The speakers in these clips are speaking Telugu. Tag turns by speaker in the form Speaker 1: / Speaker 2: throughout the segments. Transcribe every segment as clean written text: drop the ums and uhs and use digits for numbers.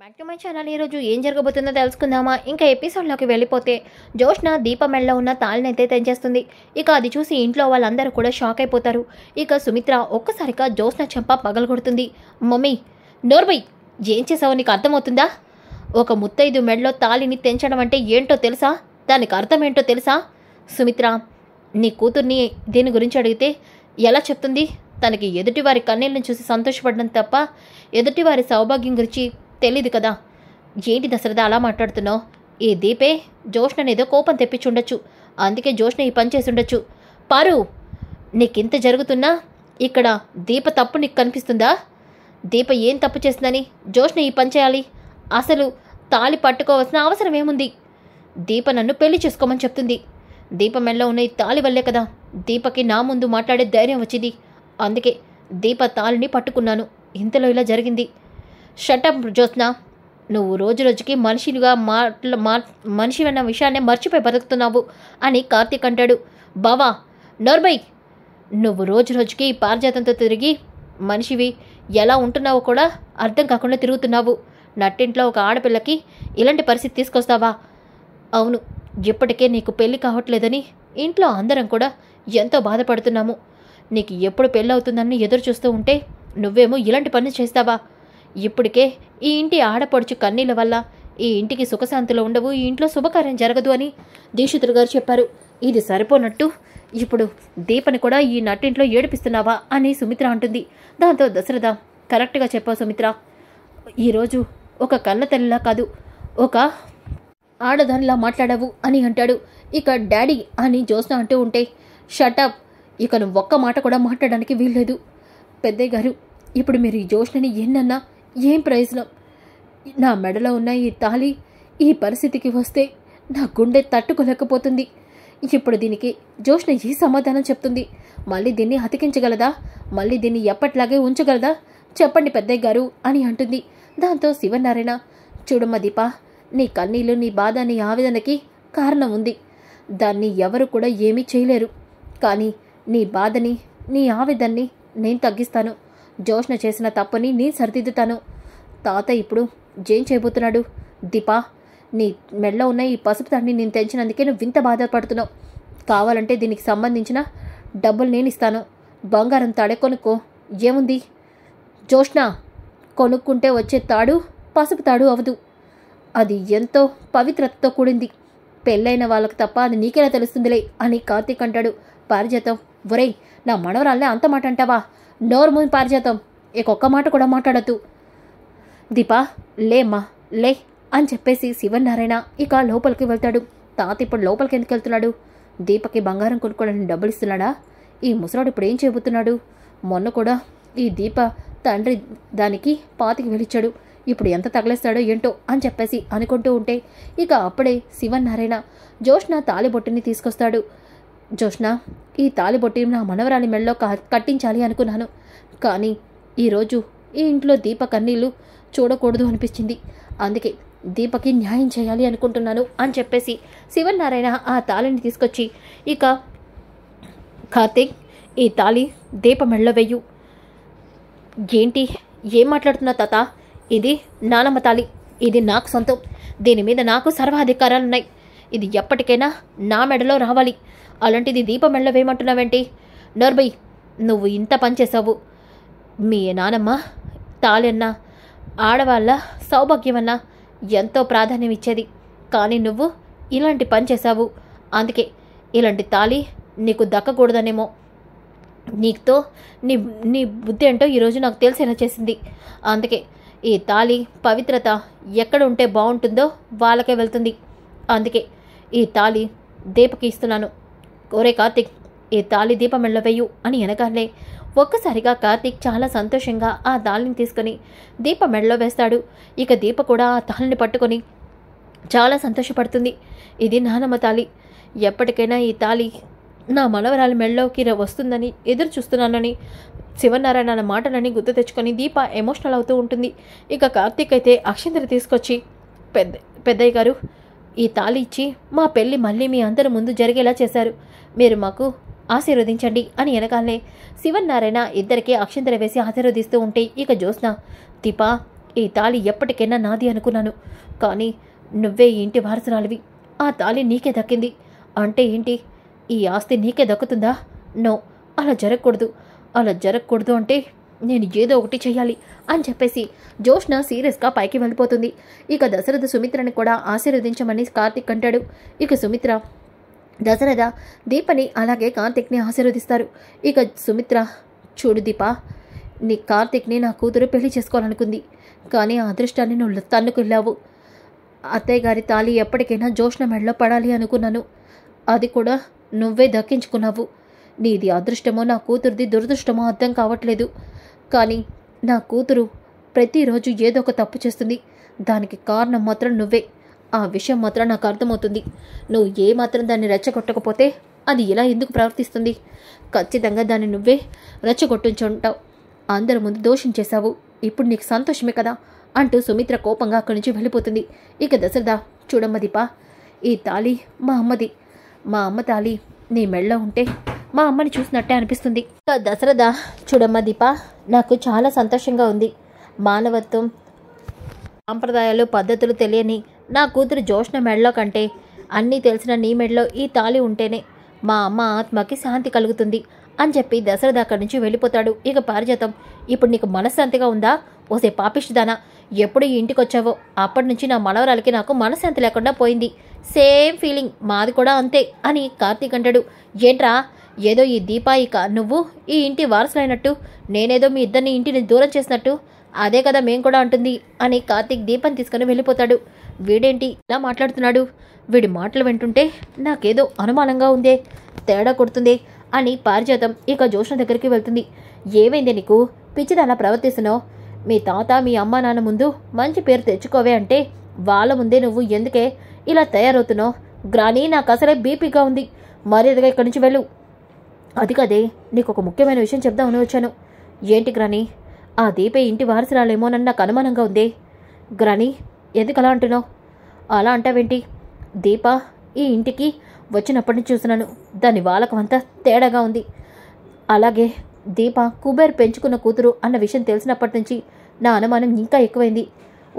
Speaker 1: Back to my channel. ఈరోజు ఏం జరగబోతుందో తెలుసుకుందామా? ఇంకా ఎపిసోడ్లోకి వెళ్ళిపోతే జోష్న దీపమెళ్ళలో ఉన్న తాళినైతే తెంచేస్తుంది. ఇక అది చూసి ఇంట్లో వాళ్ళందరూ కూడా షాక్ అయిపోతారు. ఇక సుమిత్ర ఒక్కసారిగా జోష్న చెంప పగలగొడుతుంది. మమ్మీ నోర్బై, ఏం చేసావో నీకు అర్థమవుతుందా? ఒక ముత్తైదు మెడలో తాళిని తెంచడం అంటే ఏంటో తెలుసా? దానికి అర్థం ఏంటో తెలుసా? సుమిత్ర, నీ కూతుర్ని దీని గురించి అడిగితే ఎలా చెప్తుంది? తనకి ఎదుటివారి కన్నీళ్ళని చూసి సంతోషపడడం తప్ప ఎదుటివారి సౌభాగ్యం గురించి తెలీదు కదా. ఏంటి దశరథ అలా మాట్లాడుతున్నావు? ఈ దీపే జోష్ననేదో కోపం తెప్పించుండొచ్చు, అందుకే జోష్న ఈ పని చేసి ఉండొచ్చు. పారు, నీకింత జరుగుతున్నా ఇక్కడ దీప తప్పు నీకు కనిపిస్తుందా? దీప ఏం తప్పు చేస్తుందని జోష్న ఈ పని చేయాలి? అసలు తాళి పట్టుకోవాల్సిన అవసరం ఏముంది? దీప నన్ను పెళ్లి చేసుకోమని చెప్తుంది. దీప మెడలో ఉన్న ఈ తాళి వల్లే కదా దీపకి నా ముందు మాట్లాడే ధైర్యం వచ్చింది. అందుకే దీప తాళిని పట్టుకున్నాను. ఇంతలో ఇలా జరిగింది. షటప్ జ్యోత్స్న, నువ్వు రోజు రోజుకి మనిషిగా మనిషి అన్న విషయాన్ని మర్చిపోయి బతుకుతున్నావు అని కార్తీక్ అంటాడు. బావా నోర్బై, నువ్వు రోజు రోజుకి పారిజాతంతో తిరిగి మనిషివి ఎలా ఉంటున్నావో కూడా అర్థం కాకుండా తిరుగుతున్నావు. నట్టింట్లో ఒక ఆడపిల్లకి ఇలాంటి పరిస్థితి తీసుకొస్తావా? అవును, ఇప్పటికే నీకు పెళ్లి కావట్లేదని ఇంట్లో అందరం కూడా ఎంతో బాధపడుతున్నాము. నీకు ఎప్పుడు పెళ్ళి అవుతుందని ఎదురు చూస్తూ ఉంటే నువ్వేమో ఇలాంటి పని చేస్తావా? ఇప్పటికే ఈ ఇంటి ఆడపడుచు కన్నీళ్ళ వల్ల ఈ ఇంటికి సుఖశాంతులు ఉండవు, ఈ ఇంట్లో శుభకార్యం జరగదు అని దీక్షితులు గారు చెప్పారు. ఇది సరిపోనట్టు ఇప్పుడు దీపని కూడా ఈ నట్టింట్లో ఏడిపిస్తున్నావా అని సుమిత్ర అంటుంది. దాంతో దశరథ, కరెక్ట్గా చెప్పావు సుమిత్ర, ఈరోజు ఒక కన్న తల్లిలా కాదు, ఒక ఆడదానిలా మాట్లాడావు అని అంటాడు. ఇక డాడీ అని జ్యోత్స్న అంటూ ఉంటే, షటప్, ఇక నువ్వు ఒక్క మాట కూడా మాట్లాడడానికి వీల్లేదు. పెద్దయ్య గారు, ఇప్పుడు మీరు ఈ జోష్నని ఎన్నన్నా ఏం ప్రయోజనం? నా మెడలో ఉన్న ఈ తాళి ఈ పరిస్థితికి వస్తే నా గుండె తట్టుకోలేకపోతుంది. ఇప్పుడు దీనికి జోష్న ఏ సమాధానం చెప్తుంది? మళ్ళీ దీన్ని అతికించగలదా? మళ్ళీ దీన్ని ఎప్పట్లాగే ఉంచగలదా? చెప్పండి పెద్దయ్య గారు అని అంటుంది. దాంతో శివనారాయణ, చూడమ్మ దీప, నీ కన్నీళ్ళు, నీ బాధ, నీ ఆవేదనకి కారణం ఉంది. దాన్ని ఎవరు కూడా ఏమీ చేయలేరు. కానీ నీ బాధని, నీ ఆవేదన్ని నేను తగ్గిస్తాను. జోష్న చేసిన తప్పుని నేను సరిదిద్దుతాను. తాత ఇప్పుడు ఏం చేయబోతున్నాడు? దీపా, నీ మెడలో ఉన్న ఈ పసుపు తాడిని నేను తెంచినందుకే నువ్వు ఇంత బాధపడుతున్నావు. కావాలంటే దీనికి సంబంధించిన డబ్బులు నేను ఇస్తాను. బంగారం తాడే కొనుక్కో, ఏముంది? జోష్న, కొనుక్కుంటే వచ్చే తాడు పసుపు తాడు అవదు. అది ఎంతో పవిత్రతతో కూడింది. పెళ్ళైన వాళ్ళకు తప్ప అది నీకెలా తెలుస్తుందిలే అని కార్తీక్ అంటాడు. పారిజాతం, ఒరేయ్, నా మనవరాల్నే అంత మాట అంటావా? నోరుమూని పారిజాతం, ఒక్క మాట కూడా మాట్లాడద్దు. దీపా, లేమ్మా లే అని చెప్పేసి శివనారాయణ ఇక లోపలికి వెళ్తాడు. తాత ఇప్పుడు లోపలికి ఎందుకు వెళ్తున్నాడు? దీపకి బంగారం కొనుక్కోవడానికి డబ్బులు ఇస్తున్నాడా? ఈ ముసలాడు ఇప్పుడు ఏం చేయబోతున్నాడు? మొన్న కూడా ఈ దీప తండ్రి దానికి 25,000 వెళ్ళిచ్చాడు. ఇప్పుడు ఎంత తగలేస్తాడో ఏంటో అని చెప్పేసి అనుకుంటూ ఉంటే ఇక అప్పుడే శివనారాయణ జోష్న తాలిబొట్టుని తీసుకొస్తాడు. జోష్న, ఈ తాలిబొట్టుని నా మనవరాలి మెడలో కట్టించాలి అనుకున్నాను, కానీ ఈరోజు ఈ ఇంట్లో దీప కన్నీళ్ళు చూడకూడదు అనిపించింది. అందుకే దీపకి న్యాయం చేయాలి అనుకుంటున్నాను అని చెప్పేసి శివనారాయణ ఆ తాళిని తీసుకొచ్చి, ఇక కార్తీక్, ఈ తాళి దీప మెడలో వెయ్యు. ఏంటి, ఏం మాట్లాడుతున్నా తాత? ఇది నానమ్మ తాళి, ఇది నాకు సొంతం. దీని మీద నాకు సర్వాధికారాలున్నాయి. ఇది ఎప్పటికైనా నా మెడలో రావాలి. అలాంటిది దీప మెడలో వేయమంటున్నావేంటి? నోర్బై, నువ్వు ఇంత పని చేసావు. మీ నానమ్మ తాళన్నా ఆడవాళ్ళ సౌభాగ్యమన్నా ఎంతో ప్రాధాన్యం ఇచ్చేది, కానీ నువ్వు ఇలాంటి పని చేశావు. అందుకే ఇలాంటి తాళి నీకు దక్కకూడదనేమో. నీతో నీ నీ బుద్ధి ఏంటో ఈరోజు నాకు తెలిసేలా చేసింది. అందుకే ఈ తాళి పవిత్రత ఎక్కడ ఉంటే బాగుంటుందో వాళ్ళకే వెళ్తుంది. అందుకే ఈ తాళి దీపకి ఇస్తున్నాను. ఒరే కార్తీక్, ఈ తాళి దీప మెడలో వెయ్యు అని అనగానే ఒక్కసారిగా కార్తీక్ చాలా సంతోషంగా ఆ తాళిని తీసుకొని దీప మెడలో వేస్తాడు. ఇక దీప కూడా ఆ తాళిని పట్టుకొని చాలా సంతోషపడుతుంది. ఇది నానమ్మ తాళి, ఎప్పటికైనా ఈ తాళి నా మనవరాలి మెడలోకి వస్తుందని ఎదురు చూస్తున్నానని శివనారాయణ మాటలని గుర్తు తెచ్చుకొని దీప ఎమోషనల్ అవుతూ ఉంటుంది. ఇక కార్తీక్ అయితే అక్షంతలు తీసుకొచ్చి, పెద్దయ్య గారు, ఈ తాళి ఇచ్చి మా పెళ్ళి మళ్ళీ మీ అందరి ముందు జరిగేలా చేశారు, మీరు మాకు ఆశీర్వదించండి అని అనగానే శివనారాయణ ఇద్దరికీ అక్షంతలు వేసి ఆశీర్వదిస్తూ ఉంటే ఇక జ్యోత్స్న, దీపా, ఈ తాళి ఎప్పటికైనా నాది అనుకున్నాను. కానీ నువ్వే ఈ ఇంటి వారసురాలివి. ఆ తాళి నీకే దక్కింది. అంటే ఏంటి? ఈ ఆస్తి నీకే దక్కుతుందా? నో, అలా జరగకూడదు. అలా జరగకూడదు అంటే నేను ఏదో ఒకటి చెయ్యాలి అని చెప్పేసి జోష్న సీరియస్గా పైకి వెళ్ళిపోతుంది. ఇక దశరథ సుమిత్రని కూడా ఆశీర్వదించమని కార్తిక్ అంటాడు. ఇక సుమిత్ర దశరథ దీపని అలాగే కార్తిక్ని ఆశీర్వదిస్తారు. ఇక సుమిత్ర, చూడు దీప, నీ కార్తిక్ని నా కూతురు పెళ్లి చేసుకోవాలనుకుంది. కానీ ఆ అదృష్టాన్ని నువ్వు తన్నుకెళ్ళావు. అత్తయ్య గారి తాళి ఎప్పటికైనా జోష్న మెడలో పడాలి అనుకున్నాను. అది కూడా నువ్వే దక్కించుకున్నావు. నీది అదృష్టమో నా కూతురిది దురదృష్టమో అర్థం కావట్లేదు. కానీ నా కూతురు ప్రతిరోజు ఏదో ఒక తప్పు చేస్తుంది. దానికి కారణం మాత్రం నువ్వే. ఆ విషయం మాత్రం నాకు అర్థమవుతుంది. నువ్వు ఏమాత్రం దాన్ని రెచ్చగొట్టకపోతే అది ఇలా ఎందుకు ప్రవర్తిస్తుంది? ఖచ్చితంగా దాన్ని నువ్వే రెచ్చగొట్టించుంటావు. అందరి ముందు దోషించేశావు. ఇప్పుడు నీకు సంతోషమే కదా అంటూ సుమిత్ర కోపంగా అక్కడి నుంచి వెళ్ళిపోతుంది. ఇక దశరథ, చూడమ్మ దీప, ఈ తాళి మా అమ్మది. మా అమ్మ తాళి నీ మెళ్ళో ఉంటే మా అమ్మని చూసినట్టే అనిపిస్తుంది. ఇక దశరథ, చూడమ్మ దీప, నాకు చాలా సంతోషంగా ఉంది. మానవత్వం, సాంప్రదాయాలు, పద్ధతులు తెలియని నా కూతురు జోష్న మెడలో కంటే అన్నీ తెలిసిన నీ మెడలో ఈ తాళి ఉంటేనే మా అమ్మ ఆత్మకి శాంతి కలుగుతుంది అని చెప్పి దశరథ అక్కడి నుంచి వెళ్ళిపోతాడు. ఇక పారిజాతం, ఇప్పుడు నీకు మనశ్శాంతిగా ఉందా? ఓసే పాపిష్టిదానా, ఎప్పుడు ఈ ఇంటికి వచ్చావో అప్పటి నుంచి నా మనవరాలకి నాకు మనశ్శాంతి లేకుండా పోయింది. సేమ్ ఫీలింగ్ మాది కూడా అంతే అని కార్తీక్ అంటాడు. ఏంట్రా, ఏదో ఈ దీపాయిక నువ్వు ఈ ఇంటి వారసులైనట్టు, నేనేదో మీ ఇద్దరిని ఇంటిని దూరం చేసినట్టు అదే కదా మేం కూడా అంటుంది అని కార్తీక్ దీపం తీసుకుని వెళ్ళిపోతాడు. వీడేంటి ఇలా మాట్లాడుతున్నాడు? వీడి మాటలు వింటుంటే నాకేదో అనుమానంగా ఉందే, తేడా కొడుతుంది అని పారిజాతం ఇక జోష్న దగ్గరికి వెళ్తుంది. ఏమైంది నీకు? పిచ్చిది అలా ప్రవర్తిస్తున్నావు? మీ తాత మీ అమ్మ నాన్న ముందు మంచి పేరు తెచ్చుకోవే అంటే వాళ్ళ ముందే నువ్వు ఎందుకే ఇలా తయారవుతున్నావు? గ్రాని, నాకు అసలే బీపీగా ఉంది. మర్యాదగా ఇక్కడి నుంచి వెళ్ళు. అది కదే, నీకు ఒక ముఖ్యమైన విషయం చెప్దామని వచ్చాను. ఏంటి గ్రాని? ఆ దీపే ఇంటి వారసురాలేమోనని నాకు అనుమానంగా ఉంది. గ్రాని, ఎందుకు అలా అంటున్నావు? అలా అంటావేంటి? దీప ఈ ఇంటికి వచ్చినప్పటి నుంచి చూస్తున్నాను. దాని వాలకం అంతా తేడాగా ఉంది. అలాగే దీప కుబేర్ పెంచుకున్న కూతురు అన్న విషయం తెలిసినప్పటి నుంచి నా అనుమానం ఇంకా ఎక్కువైంది.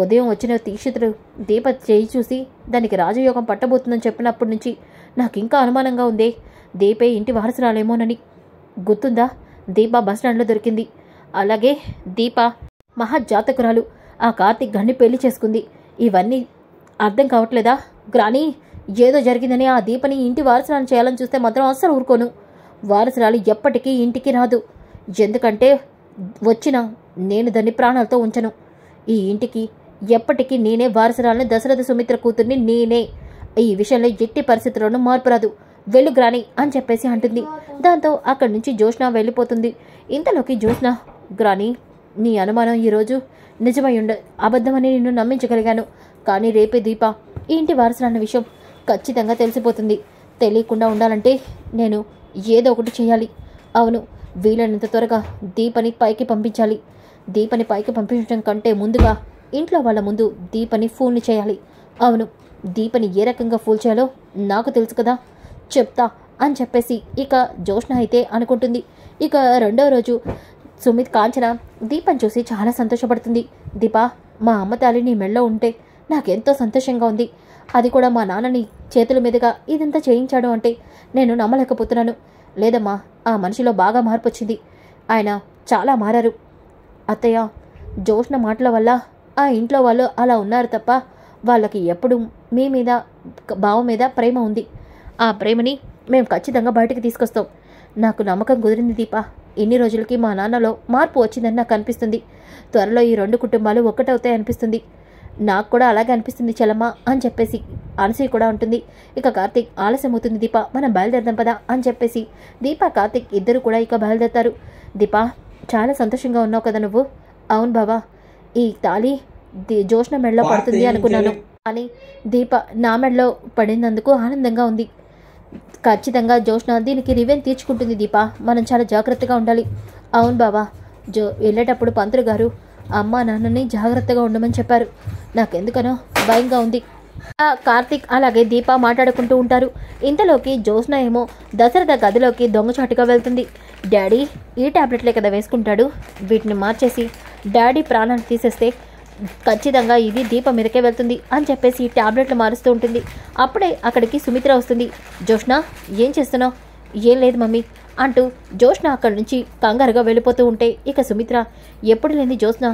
Speaker 1: ఉదయం వచ్చిన దీక్షితుడు దీప చేయి చూసి దానికి రాజయోగం పట్టబోతుందని చెప్పినప్పటి నుంచి నాకు ఇంకా అనుమానంగా ఉంది. దీపే ఇంటి వారసురాలేమోనని. గుర్తుందా? దీప బస్టాండ్లో దొరికింది. అలాగే దీప మహాజాతకురాలు. ఆ కార్తీక్ గన్ని పెళ్లి చేసుకుంది. ఇవన్నీ అర్థం కావట్లేదా? గ్రాని, ఏదో జరిగిందని ఆ దీపని ఇంటి వారసురాలు చేయాలని చూస్తే మాత్రం అస్సలు ఊరుకోను. వారసురాలు ఎప్పటికీ ఇంటికి రాదు. ఎందుకంటే వచ్చినా నేను దాన్ని ప్రాణాలతో ఉంచను. ఈ ఇంటికి ఎప్పటికీ నేనే వారసురాలని, దశరథ సుమిత్ర కూతుర్ని నేనే. ఈ విషయంలో ఎట్టి పరిస్థితుల్లోనూ మార్పు రాదు. వెళ్ళు గ్రాని అని చెప్పేసి అంటుంది. దాంతో అక్కడి నుంచి జోష్న వెళ్ళిపోతుంది. ఇంతలోకి జోష్న, గ్రాని, నీ అనుమానం ఈరోజు నిజమై అబద్ధమని నిన్ను నమ్మించగలిగాను. కానీ రేపే దీప ఈ ఇంటి వారసులన్న విషయం ఖచ్చితంగా తెలిసిపోతుంది. తెలియకుండా ఉండాలంటే నేను ఏదో ఒకటి చేయాలి. అవును, వీలైనంత త్వరగా దీపని పైకి పంపించాలి. దీపని పైకి పంపించడం కంటే ముందుగా ఇంట్లో వాళ్ళ ముందు దీపని ఫూల్ని చేయాలి. అవును, దీపని ఏ రకంగా ఫూల్ చేయాలో నాకు తెలుసు కదా, చెప్తా అని చెప్పేసి ఇక జోష్న అయితే అనుకుంటుంది. ఇక రెండో రోజు కాంచన దీపం చూసి చాలా సంతోషపడుతుంది. దీప, మా అమ్మ తాళి నీ మెళ్ళో ఉంటే నాకెంతో సంతోషంగా ఉంది. అది కూడా మా నాన్నని చేతుల మీదుగా ఇదంతా చేయించాడు అంటే నేను నమ్మలేకపోతున్నాను. లేదమ్మా, ఆ మనిషిలో బాగా మార్పు వచ్చింది. ఆయన చాలా మారారు. అత్తయ్య, జోష్న మాటల వల్ల ఆ ఇంట్లో వాళ్ళు అలా ఉన్నారు తప్ప వాళ్ళకి ఎప్పుడు మీ మీద, బావ మీద ప్రేమ ఉంది. ఆ ప్రేమని మేము ఖచ్చితంగా బయటికి తీసుకొస్తాం. నాకు నమ్మకం కుదిరింది దీప. ఇన్ని రోజులకి మా నాన్నలో మార్పు వచ్చిందని నాకు అనిపిస్తుంది. త్వరలో ఈ రెండు కుటుంబాలు ఒక్కటవుతాయి అనిపిస్తుంది. నాకు కూడా అలాగే అనిపిస్తుంది చెల్లమ్మ అని చెప్పేసి అనసూయ కూడా ఉంటుంది. ఇక కార్తీక్, ఆలస్యం అవుతుంది దీప, మనం బయలుదేరదాం పదా అని చెప్పేసి దీప కార్తీక్ ఇద్దరు కూడా ఇక బయలుదేరతారు. దీప, చాలా సంతోషంగా ఉన్నావు కదా నువ్వు? అవును బావా, ఈ తాళి జోష్న మెడలో పడుతుంది అనుకున్నాను, కానీ దీప నా మెడలో పడినందుకు ఆనందంగా ఉంది. ఖచ్చితంగా జోష్న దీనికి రివెంజ్ తీర్చుకుంటుంది దీప, మనం చాలా జాగ్రత్తగా ఉండాలి. అవును బావా, వెళ్ళేటప్పుడు పంతులు గారు అమ్మ నాన్నని జాగ్రత్తగా ఉండమని చెప్పారు. నాకెందుకనో భయంగా ఉంది. కార్తీక్ అలాగే దీప మాట్లాడుకుంటూ ఉంటారు. ఇంతలోకి జోష్న ఏమో దశరథ గదిలోకి దొంగచాటుగా వెళ్తుంది. డాడీ, ఈ టాబ్లెట్లే కదా వేసుకుంటాడు, వీటిని మార్చేసి డాడీ ప్రాణాన్ని తీసేస్తే ఖచ్చితంగా ఇది దీపం మీదకే వెళ్తుంది అని చెప్పేసి ట్యాబ్లెట్లు మారుస్తూ ఉంటుంది. అప్పుడే అక్కడికి సుమిత్ర వస్తుంది. జోష్న ఏం చేస్తున్నావు? ఏం లేదు మమ్మీ అంటూ జోష్న అక్కడి నుంచి కంగారుగా వెళ్ళిపోతూ ఉంటే ఇక సుమిత్ర ఎప్పుడు లేని జోష్న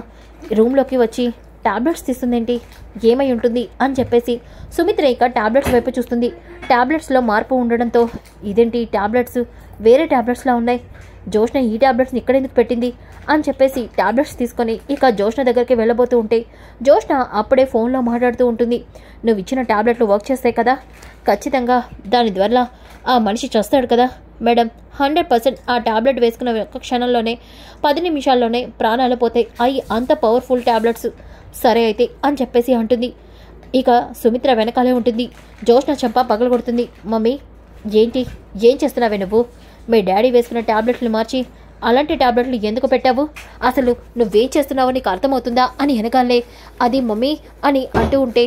Speaker 1: రూమ్లోకి వచ్చి టాబ్లెట్స్ తీస్తుందేంటి, ఏమై ఉంటుంది అని చెప్పేసి సుమిత్ర ఇక టాబ్లెట్స్ వైపు చూస్తుంది. టాబ్లెట్స్లో మార్పు ఉండడంతో ఇదేంటి టాబ్లెట్స్ వేరే టాబ్లెట్స్లా ఉన్నాయి, జోష్న ఈ టాబ్లెట్స్ని ఇక్కడెందుకు పెట్టింది అని చెప్పేసి టాబ్లెట్స్ తీసుకొని ఇక జోష్న దగ్గరికి వెళ్ళబోతూ ఉంటే జోష్న అప్పుడే ఫోన్లో మాట్లాడుతూ ఉంటుంది. నువ్వు ఇచ్చిన టాబ్లెట్లు వర్క్ చేస్తాయి కదా, ఖచ్చితంగా దాని ద్వారా ఆ మనిషి చస్తాడు కదా మేడం, 100% ఆ టాబ్లెట్ వేసుకున్న ఒక్క క్షణంలోనే 10 నిమిషాల్లోనే ప్రాణాలు పోతాయి, అవి అంత పవర్ఫుల్ టాబ్లెట్స్. సరే అయితే అని చెప్పేసి అంటుంది. ఇక సుమిత్ర వెనకాలే ఉంటుంది. జోష్న చెంప పగలగొడుతుంది. మమ్మీ ఏంటి, ఏం చేస్తున్నావే నువ్వు? మీ డాడీ వేసుకున్న టాబ్లెట్లు మార్చి అలాంటి టాబ్లెట్లు ఎందుకు పెట్టావు? అసలు నువ్వేం చేస్తున్నావో నీకు అర్థమవుతుందా అని వెనకాలే అది మమ్మీ అని అంటూ ఉంటే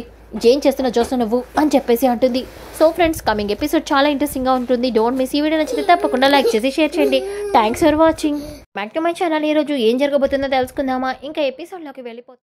Speaker 1: ఏం చేస్తున్నా జోష్న నువ్వు అని చెప్పేసి అంటుంది. సో ఫ్రెండ్స్, కమింగ్ ఎపిసోడ్ చాలా ఇంట్రెస్టింగ్గా ఉంటుంది. Don't miss. ఈ వీడియో నచ్చితే తప్పకుండా లైక్ చేసి షేర్ చేయండి. Thanks for watching. Back to my channel. ఈరోజు ఏం జరగబోతుందో తెలుసుకుందామా? ఇంకా ఎపిసోడ్లోకి వెళ్ళిపోతుంది.